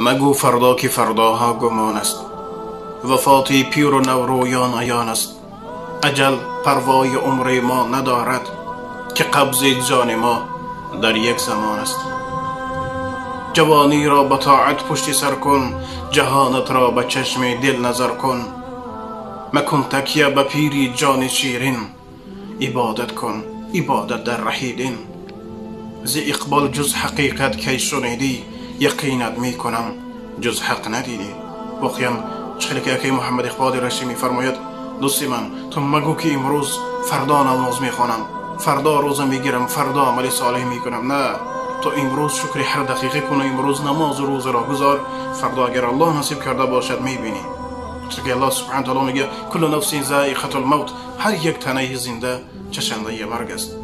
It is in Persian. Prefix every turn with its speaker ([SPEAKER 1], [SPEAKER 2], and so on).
[SPEAKER 1] مگو فردا که فرداها گمان است، وفاتی پیر و نورویان عیان است. اجل پروای عمر ما ندارد که قبض جان ما در یک زمان است. جوانی را به طاعت پشت سر کن، جهانت را به چشم دل نظر کن. مکن تکیه به پیری جان شیرین، عبادت کن عبادت در ره دین. ز اقبال جز حقیقت کی شنیدی، یقینت می کنم جز حق ندیدی. واقعا چخیلی که اکی محمد اقبال رشی می فرماید دوستی من، تو مگو که امروز فردا نماز می خوانم، فردا روزه می گیرم، فردا عمل صالح می کنم. نه، تو امروز شکر هر دقیقه کن، امروز نماز و روزه را گذار، فردا اگر الله نصیب کرده باشد می بینی. چون که الله سبحانه و تعالی میگه کل نفس ذائقة الموت، هر یک تنه زنده چشنده مرگ است.